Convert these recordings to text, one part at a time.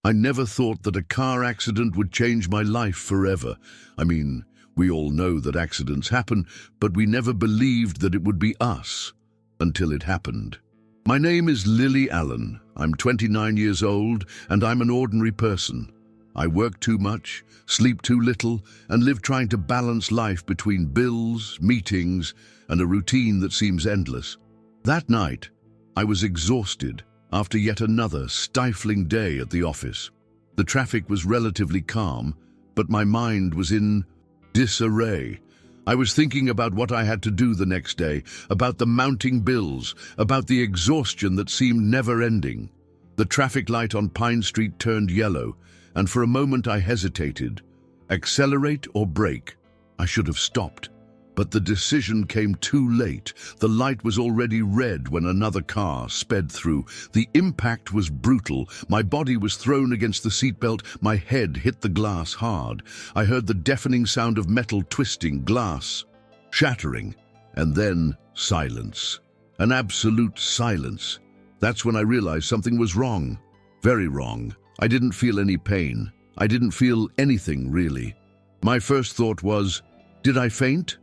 I never thought that a car accident would change my life forever. I mean, we all know that accidents happen, but we never believed that it would be us until it happened. My name is Lily Allen. I'm 29 years old, and I'm an ordinary person. I work too much, sleep too little, and live trying to balance life between bills, meetings, and a routine that seems endless. That night, I was exhausted after yet another stifling day at the office. The traffic was relatively calm, but my mind was in disarray. I was thinking about what I had to do the next day, about the mounting bills, about the exhaustion that seemed never-ending. The traffic light on Pine Street turned yellow, and for a moment I hesitated. Accelerate or brake? I should have stopped. But the decision came too late. The light was already red when another car sped through. The impact was brutal. My body was thrown against the seatbelt. My head hit the glass hard. I heard the deafening sound of metal twisting, glass shattering, and then silence. An absolute silence. That's when I realized something was wrong. Very wrong. I didn't feel any pain. I didn't feel anything, really. My first thought was, did I faint?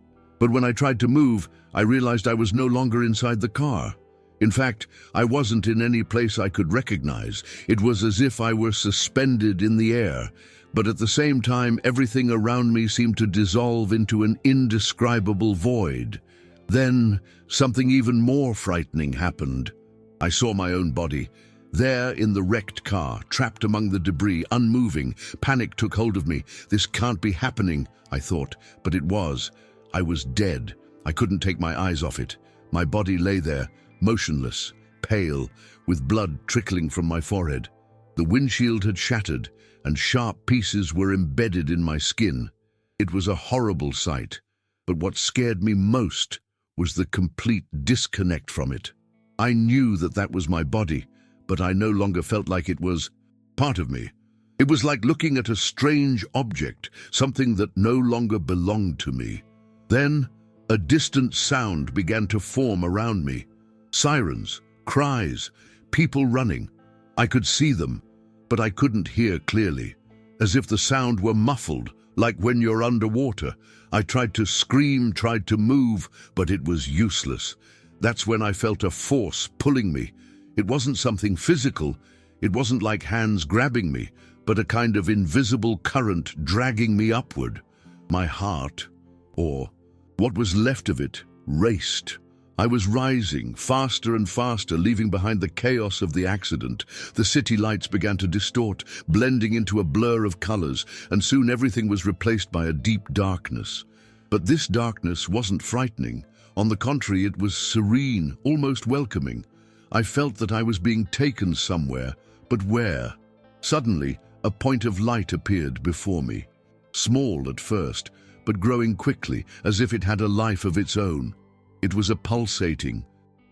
But when I tried to move, I realized I was no longer inside the car. In fact, I wasn't in any place I could recognize. It was as if I were suspended in the air. But at the same time, everything around me seemed to dissolve into an indescribable void. Then, something even more frightening happened. I saw my own body. There in the wrecked car, trapped among the debris, unmoving. Panic took hold of me. This can't be happening, I thought, but it was. I was dead. I couldn't take my eyes off it. My body lay there, motionless, pale, with blood trickling from my forehead. The windshield had shattered, and sharp pieces were embedded in my skin. It was a horrible sight, but what scared me most was the complete disconnect from it. I knew that that was my body, but I no longer felt like it was part of me. It was like looking at a strange object, something that no longer belonged to me. Then, a distant sound began to form around me. Sirens, cries, people running. I could see them, but I couldn't hear clearly, as if the sound were muffled, like when you're underwater. I tried to scream, tried to move, but it was useless. That's when I felt a force pulling me. It wasn't something physical. It wasn't like hands grabbing me, but a kind of invisible current dragging me upward. My heart, or what was left of it, raced. I was rising, faster and faster, leaving behind the chaos of the accident. The city lights began to distort, blending into a blur of colors, and soon everything was replaced by a deep darkness. But this darkness wasn't frightening. On the contrary, it was serene, almost welcoming. I felt that I was being taken somewhere, but where? Suddenly, a point of light appeared before me. Small at first, but growing quickly, as if it had a life of its own. It was a pulsating,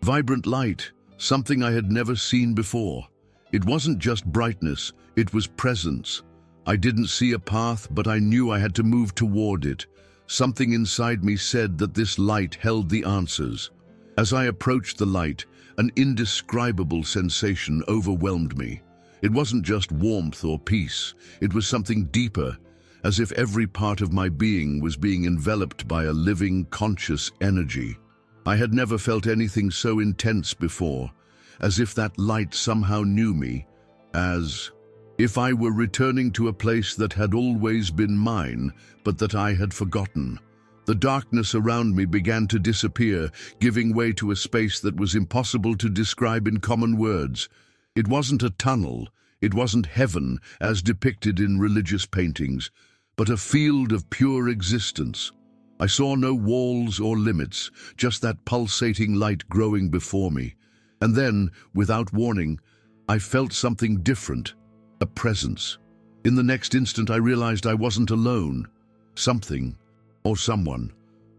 vibrant light, something I had never seen before. It wasn't just brightness, it was presence. I didn't see a path, but I knew I had to move toward it. Something inside me said that this light held the answers. As I approached the light, an indescribable sensation overwhelmed me. It wasn't just warmth or peace, it was something deeper, as if every part of my being was being enveloped by a living, conscious energy. I had never felt anything so intense before, as if that light somehow knew me, as if I were returning to a place that had always been mine, but that I had forgotten. The darkness around me began to disappear, giving way to a space that was impossible to describe in common words. It wasn't a tunnel, it wasn't heaven, as depicted in religious paintings, but a field of pure existence. I saw no walls or limits, just that pulsating light growing before me. And then, without warning, I felt something different, a presence. In the next instant, I realized I wasn't alone. Something, or someone,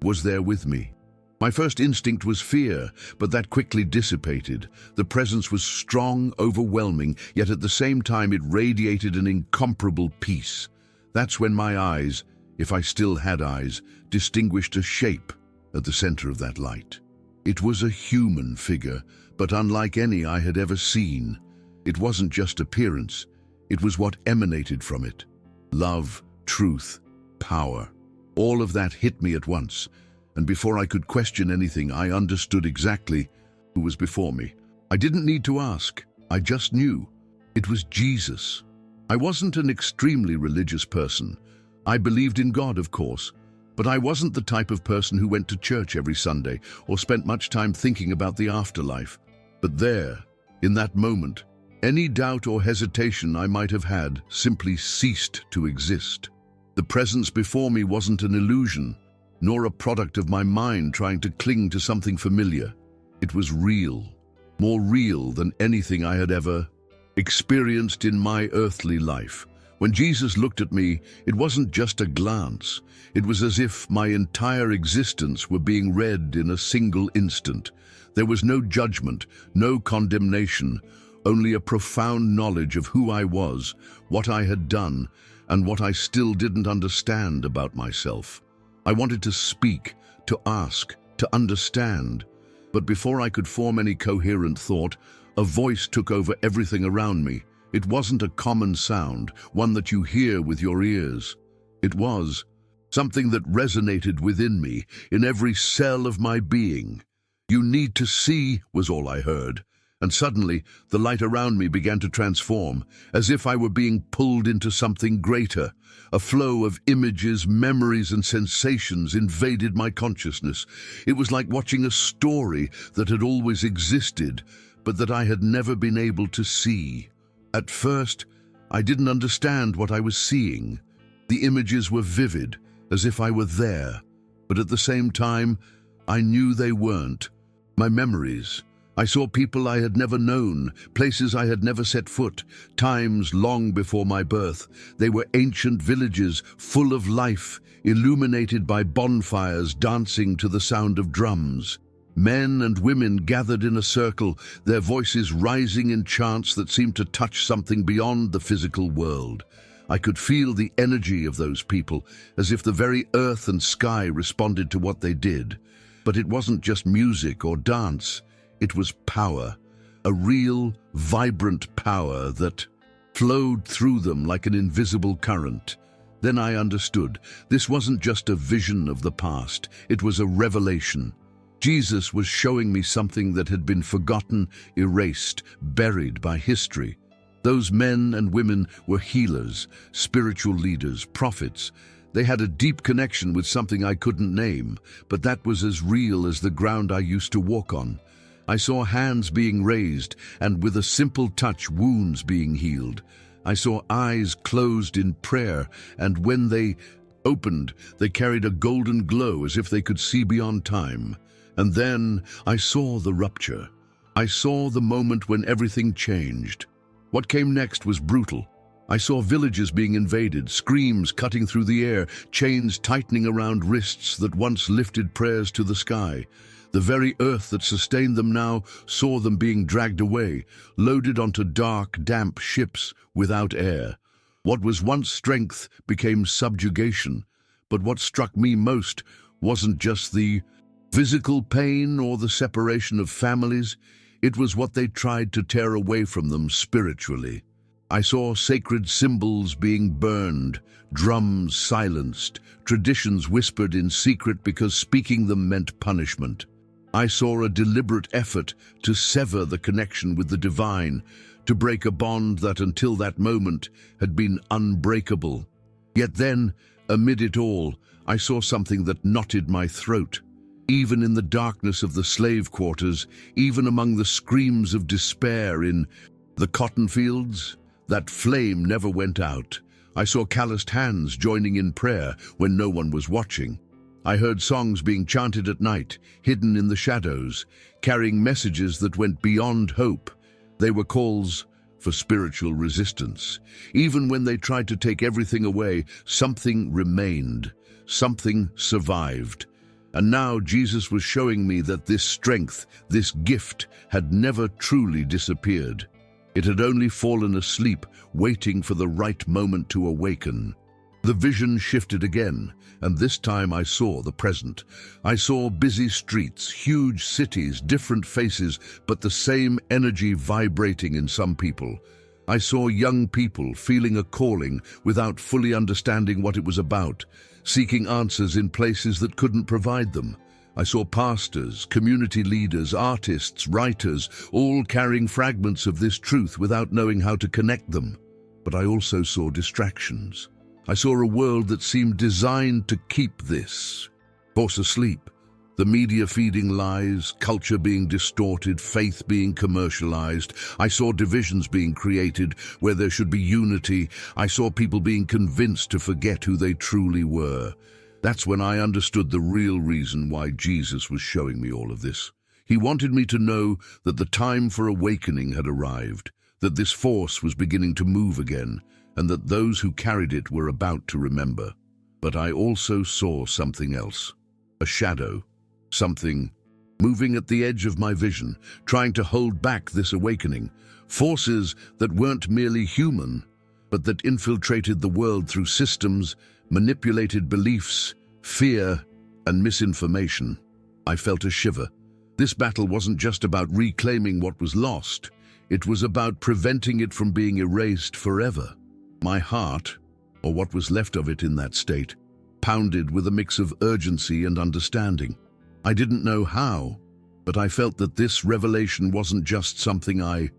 was there with me. My first instinct was fear, but that quickly dissipated. The presence was strong, overwhelming, yet at the same time it radiated an incomparable peace. That's when my eyes, if I still had eyes, distinguished a shape at the center of that light. It was a human figure, but unlike any I had ever seen. It wasn't just appearance, It was what emanated from it. Love, truth, power. All of that hit me at once, and before I could question anything, I understood exactly who was before me. I didn't need to ask. I just knew. It was Jesus. I wasn't an extremely religious person. I believed in God, of course, but I wasn't the type of person who went to church every Sunday or spent much time thinking about the afterlife. But there, in that moment, any doubt or hesitation I might have had simply ceased to exist. The presence before me wasn't an illusion, nor a product of my mind trying to cling to something familiar. It was real, more real than anything I had ever experienced in my earthly life. When Jesus looked at me, it wasn't just a glance. It was as if my entire existence were being read in a single instant. There was no judgment, no condemnation, only a profound knowledge of who I was, what I had done, and what I still didn't understand about myself. I wanted to speak, to ask, to understand, but before I could form any coherent thought, a voice took over everything around me. It wasn't a common sound, one that you hear with your ears. It was something that resonated within me, in every cell of my being. "You need to see," was all I heard. And suddenly, the light around me began to transform, as if I were being pulled into something greater. A flow of images, memories, and sensations invaded my consciousness. It was like watching a story that had always existed, but that I had never been able to see. At first, I didn't understand what I was seeing. The images were vivid, as if I were there, but at the same time, I knew they weren't. My memories. I saw people I had never known, places I had never set foot, times long before my birth. They were ancient villages, full of life, illuminated by bonfires dancing to the sound of drums. Men and women gathered in a circle, their voices rising in chants that seemed to touch something beyond the physical world. I could feel the energy of those people, as if the very earth and sky responded to what they did. But it wasn't just music or dance. It was power, a real, vibrant power that flowed through them like an invisible current. Then I understood. This wasn't just a vision of the past. It was a revelation. Jesus was showing me something that had been forgotten, erased, buried by history. Those men and women were healers, spiritual leaders, prophets. They had a deep connection with something I couldn't name, but that was as real as the ground I used to walk on. I saw hands being raised, and with a simple touch, wounds being healed. I saw eyes closed in prayer, and when they opened, they carried a golden glow as if they could see beyond time. And then I saw the rupture. I saw the moment when everything changed. What came next was brutal. I saw villages being invaded, screams cutting through the air, chains tightening around wrists that once lifted prayers to the sky. The very earth that sustained them now saw them being dragged away, loaded onto dark, damp ships without air. What was once strength became subjugation. But what struck me most wasn't just the physical pain or the separation of families. It was what they tried to tear away from them spiritually. I saw sacred symbols being burned, drums silenced, traditions whispered in secret because speaking them meant punishment. I saw a deliberate effort to sever the connection with the divine, to break a bond that until that moment had been unbreakable. Yet then, amid it all, I saw something that knotted my throat. Even in the darkness of the slave quarters, even among the screams of despair in the cotton fields, that flame never went out. I saw calloused hands joining in prayer when no one was watching. I heard songs being chanted at night, hidden in the shadows, carrying messages that went beyond hope. They were calls for spiritual resistance. Even when they tried to take everything away, something remained, something survived. And now Jesus was showing me that this strength, this gift, had never truly disappeared. It had only fallen asleep, waiting for the right moment to awaken. The vision shifted again, and this time I saw the present. I saw busy streets, huge cities, different faces, but the same energy vibrating in some people. I saw young people feeling a calling without fully understanding what it was about, seeking answers in places that couldn't provide them. I saw pastors, community leaders, artists, writers, all carrying fragments of this truth without knowing how to connect them. But I also saw distractions. I saw a world that seemed designed to keep this force asleep. The media feeding lies, culture being distorted, faith being commercialized. I saw divisions being created where there should be unity. I saw people being convinced to forget who they truly were. That's when I understood the real reason why Jesus was showing me all of this. He wanted me to know that the time for awakening had arrived, that this force was beginning to move again, and that those who carried it were about to remember. But I also saw something else, a shadow, something moving at the edge of my vision, trying to hold back this awakening, forces that weren't merely human, but that infiltrated the world through systems, manipulated beliefs, fear, and misinformation. I felt a shiver. This battle wasn't just about reclaiming what was lost. It was about preventing it from being erased forever. My heart, or what was left of it in that state, pounded with a mix of urgency and understanding. I didn't know how, but I felt that this revelation wasn't just something I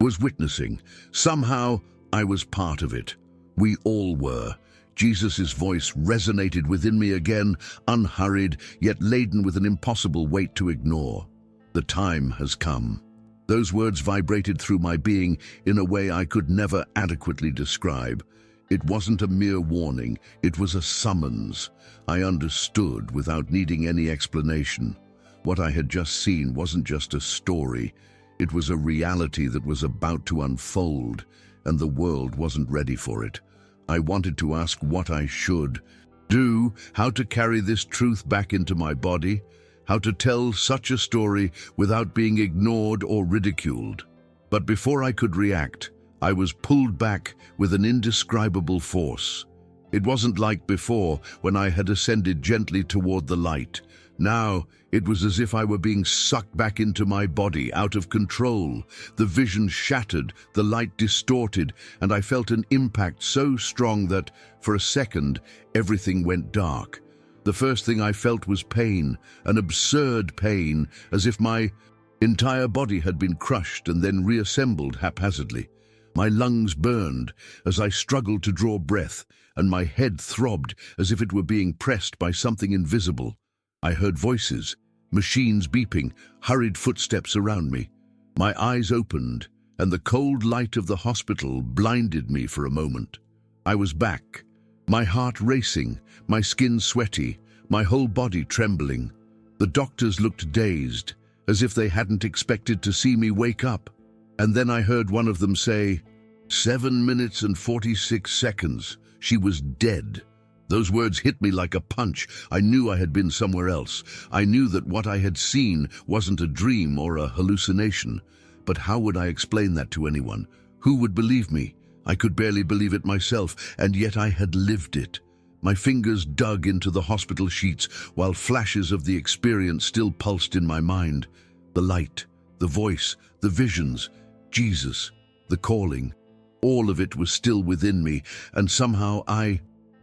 was witnessing. Somehow, I was part of it. We all were. Jesus' voice resonated within me again, unhurried, yet laden with an impossible weight to ignore. The time has come. Those words vibrated through my being in a way I could never adequately describe. It wasn't a mere warning, it was a summons. I understood without needing any explanation. What I had just seen wasn't just a story. It was a reality that was about to unfold, and the world wasn't ready for it. I wanted to ask what I should do, how to carry this truth back into my body, how to tell such a story without being ignored or ridiculed. But before I could react, I was pulled back with an indescribable force. It wasn't like before, when I had ascended gently toward the light. Now, it was as if I were being sucked back into my body, out of control. The vision shattered, the light distorted, and I felt an impact so strong that, for a second, everything went dark. The first thing I felt was pain, an absurd pain, as if my entire body had been crushed and then reassembled haphazardly. My lungs burned as I struggled to draw breath, and my head throbbed as if it were being pressed by something invisible. I heard voices, machines beeping, hurried footsteps around me. My eyes opened, and the cold light of the hospital blinded me for a moment. I was back, my heart racing, my skin sweaty, my whole body trembling. The doctors looked dazed, as if they hadn't expected to see me wake up. And then I heard one of them say, 7 minutes and 46 seconds. She was dead. Those words hit me like a punch. I knew I had been somewhere else. I knew that what I had seen wasn't a dream or a hallucination. But how would I explain that to anyone? Who would believe me? I could barely believe it myself, and yet I had lived it. My fingers dug into the hospital sheets while flashes of the experience still pulsed in my mind. The light, the voice, the visions, Jesus, the calling, all of it was still within me, and somehow I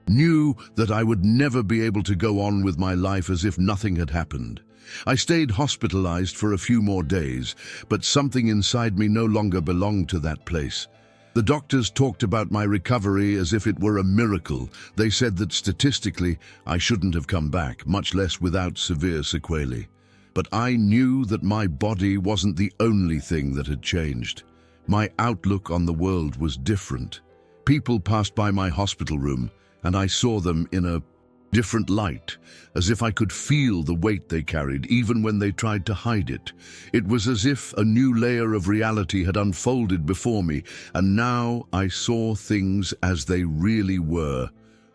knew that I would never be able to go on with my life as if nothing had happened. I stayed hospitalized for a few more days, but something inside me no longer belonged to that place. The doctors talked about my recovery as if it were a miracle. They said that statistically I shouldn't have come back, much less without severe sequelae. But I knew that my body wasn't the only thing that had changed. My outlook on the world was different. People passed by my hospital room, and I saw them in a different light, as if I could feel the weight they carried, even when they tried to hide it. It was as if a new layer of reality had unfolded before me, and now I saw things as they really were.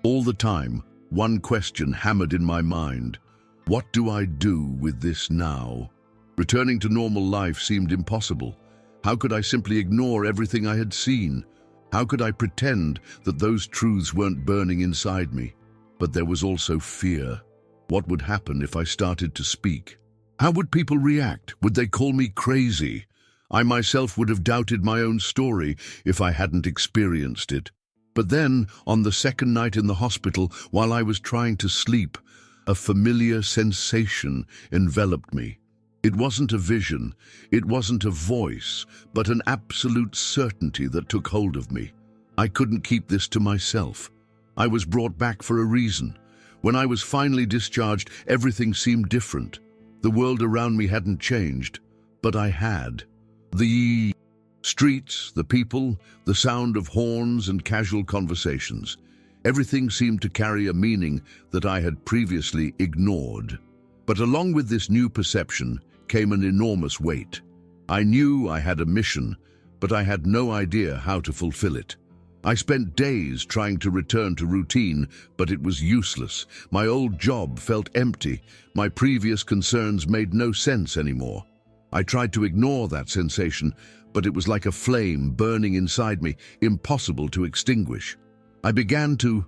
All the time, one question hammered in my mind. What do I do with this now? Returning to normal life seemed impossible. How could I simply ignore everything I had seen? How could I pretend that those truths weren't burning inside me? But there was also fear. What would happen if I started to speak? How would people react? Would they call me crazy? I myself would have doubted my own story if I hadn't experienced it. But then, on the second night in the hospital, while I was trying to sleep, a familiar sensation enveloped me. It wasn't a vision, it wasn't a voice, but an absolute certainty that took hold of me. I couldn't keep this to myself. I was brought back for a reason. When I was finally discharged, everything seemed different. The world around me hadn't changed, but I had. The streets, the people, the sound of horns and casual conversations. Everything seemed to carry a meaning that I had previously ignored. But along with this new perception came an enormous weight. I knew I had a mission, but I had no idea how to fulfill it. I spent days trying to return to routine, but it was useless. My old job felt empty. My previous concerns made no sense anymore. I tried to ignore that sensation, but it was like a flame burning inside me, impossible to extinguish. I began to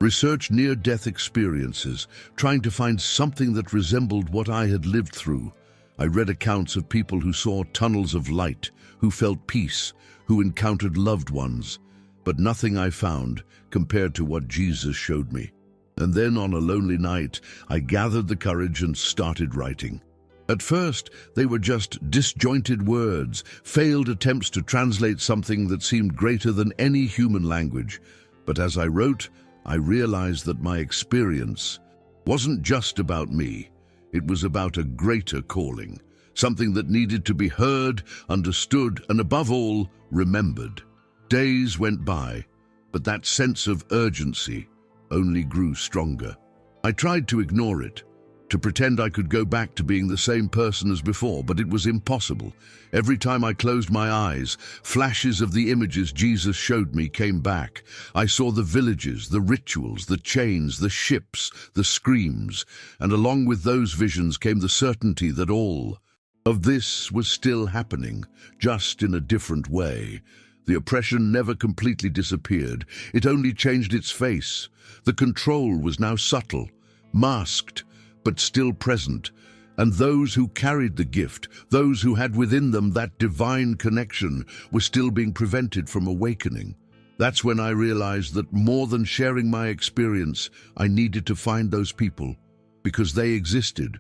research near-death experiences, trying to find something that resembled what I had lived through. I read accounts of people who saw tunnels of light, who felt peace, who encountered loved ones, but nothing I found compared to what Jesus showed me. And then on a lonely night, I gathered the courage and started writing. At first, they were just disjointed words, failed attempts to translate something that seemed greater than any human language. But as I wrote, I realized that my experience wasn't just about me. It was about a greater calling, something that needed to be heard, understood, and above all, remembered. Days went by, but that sense of urgency only grew stronger. I tried to ignore it, to pretend I could go back to being the same person as before, but it was impossible. Every time I closed my eyes, flashes of the images Jesus showed me came back. I saw the villages, the rituals, the chains, the ships, the screams, and along with those visions came the certainty that all of this was still happening, just in a different way. The oppression never completely disappeared. It only changed its face. The control was now subtle, masked, but still present, and those who carried the gift, those who had within them that divine connection, were still being prevented from awakening. That's when I realized that more than sharing my experience, I needed to find those people, because they existed.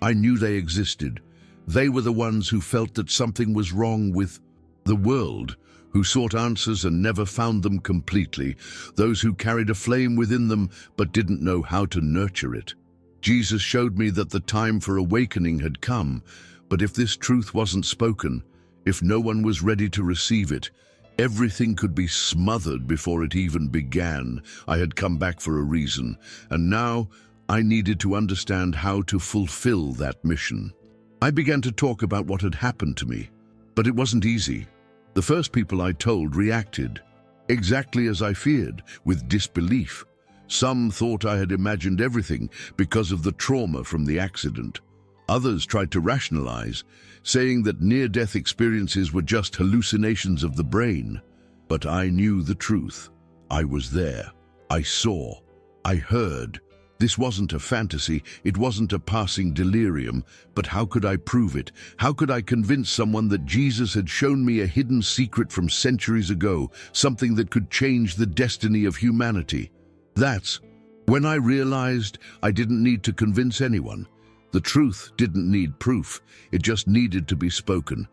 I knew they existed. They were the ones who felt that something was wrong with the world, who sought answers and never found them completely, those who carried a flame within them but didn't know how to nurture it. Jesus showed me that the time for awakening had come, but if this truth wasn't spoken, if no one was ready to receive it, everything could be smothered before it even began. I had come back for a reason, and now I needed to understand how to fulfill that mission. I began to talk about what had happened to me, but it wasn't easy. The first people I told reacted exactly as I feared, with disbelief. Some thought I had imagined everything because of the trauma from the accident. Others tried to rationalize, saying that near-death experiences were just hallucinations of the brain. But I knew the truth. I was there. I saw. I heard. This wasn't a fantasy. It wasn't a passing delirium. But how could I prove it? How could I convince someone that Jesus had shown me a hidden secret from centuries ago, something that could change the destiny of humanity? That's when I realized I didn't need to convince anyone. The truth didn't need proof. It just needed to be spoken,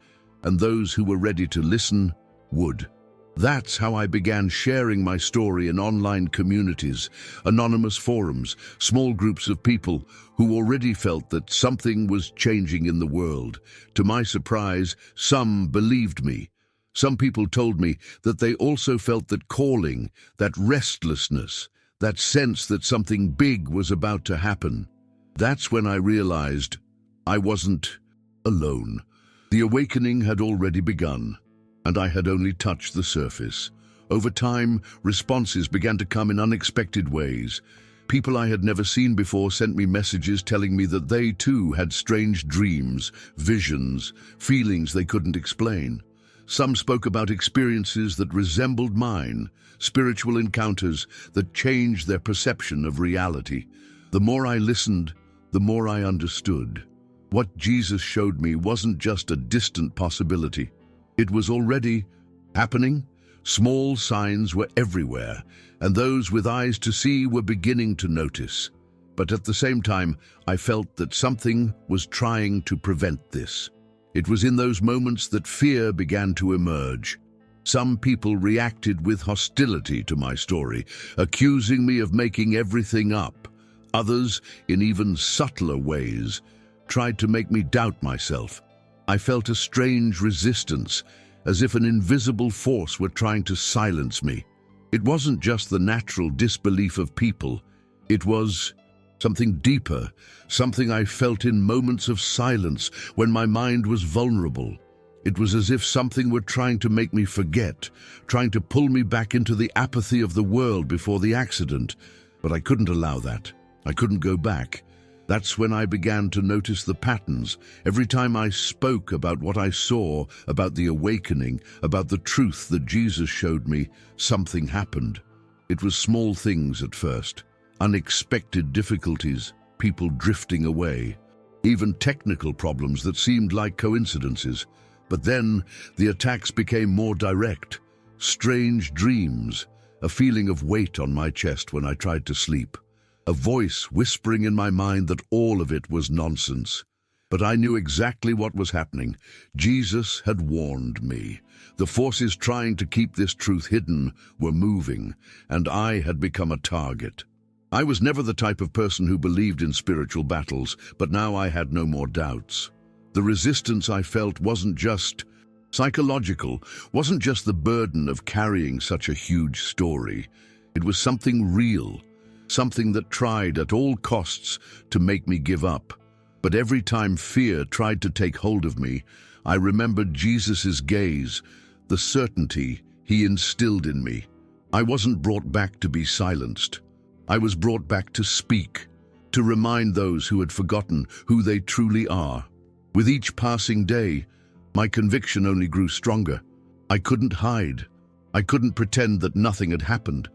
and those who were ready to listen would. That's how I began sharing my story in online communities, anonymous forums, small groups of people who already felt that something was changing in the world. To my surprise, some believed me. Some people told me that they also felt that calling, that restlessness, that sense that something big was about to happen. That's when I realized I wasn't alone. The awakening had already begun, and I had only touched the surface. Over time, responses began to come in unexpected ways. People I had never seen before sent me messages telling me that they too had strange dreams, visions, feelings they couldn't explain. Some spoke about experiences that resembled mine, spiritual encounters that changed their perception of reality. The more I listened, the more I understood. What Jesus showed me wasn't just a distant possibility. It was already happening. Small signs were everywhere, and those with eyes to see were beginning to notice. But at the same time, I felt that something was trying to prevent this. It was in those moments that fear began to emerge. Some people reacted with hostility to my story, accusing me of making everything up. Others, in even subtler ways, tried to make me doubt myself. I felt a strange resistance, as if an invisible force were trying to silence me. It wasn't just the natural disbelief of people. It was something deeper, something I felt in moments of silence when my mind was vulnerable. It was as if something were trying to make me forget, trying to pull me back into the apathy of the world before the accident. But I couldn't allow that. I couldn't go back. That's when I began to notice the patterns. Every time I spoke about what I saw, about the awakening, about the truth that Jesus showed me, something happened. It was small things at first. Unexpected difficulties, people drifting away, even technical problems that seemed like coincidences. But then the attacks became more direct. Strange dreams, a feeling of weight on my chest when I tried to sleep, a voice whispering in my mind that all of it was nonsense. But I knew exactly what was happening. Jesus had warned me. The forces trying to keep this truth hidden were moving, and I had become a target. I was never the type of person who believed in spiritual battles, but now I had no more doubts. The resistance I felt wasn't just psychological, wasn't just the burden of carrying such a huge story. It was something real, something that tried at all costs to make me give up. But every time fear tried to take hold of me, I remembered Jesus' gaze, the certainty he instilled in me. I wasn't brought back to be silenced. I was brought back to speak, to remind those who had forgotten who they truly are. With each passing day, my conviction only grew stronger. I couldn't hide. I couldn't pretend that nothing had happened.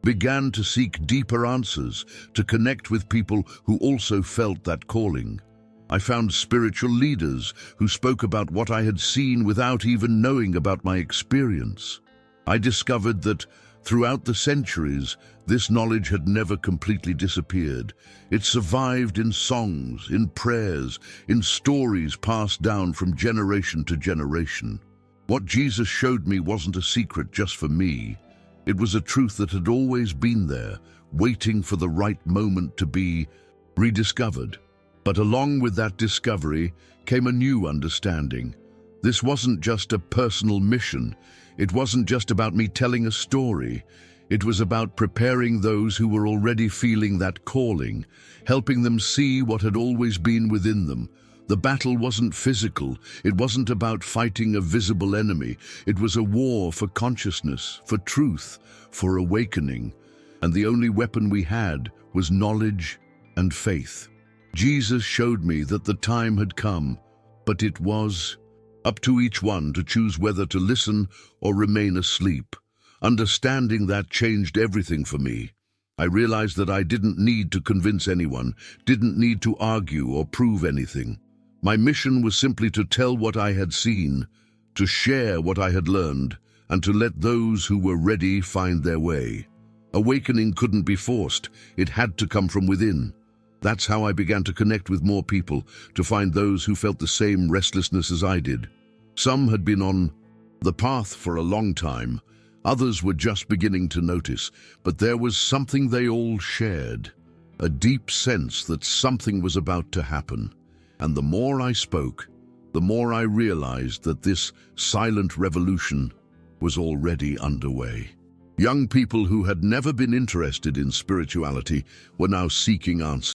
Began to seek deeper answers, to connect with people who also felt that calling. I found spiritual leaders who spoke about what I had seen without even knowing about my experience. I discovered that throughout the centuries, this knowledge had never completely disappeared. It survived in songs, in prayers, in stories passed down from generation to generation. What Jesus showed me wasn't a secret just for me. It was a truth that had always been there, waiting for the right moment to be rediscovered. But along with that discovery came a new understanding. This wasn't just a personal mission. It wasn't just about me telling a story. It was about preparing those who were already feeling that calling, helping them see what had always been within them. The battle wasn't physical. It wasn't about fighting a visible enemy. It was a war for consciousness, for truth, for awakening. And the only weapon we had was knowledge and faith. Jesus showed me that the time had come, but it was up to each one to choose whether to listen or remain asleep. Understanding that changed everything for me. I realized that I didn't need to convince anyone, didn't need to argue or prove anything. My mission was simply to tell what I had seen, to share what I had learned, and to let those who were ready find their way. Awakening couldn't be forced. It had to come from within. That's how I began to connect with more people, to find those who felt the same restlessness as I did. Some had been on the path for a long time. Others were just beginning to notice, but there was something they all shared, a deep sense that something was about to happen. And the more I spoke, the more I realized that this silent revolution was already underway. Young people who had never been interested in spirituality were now seeking answers.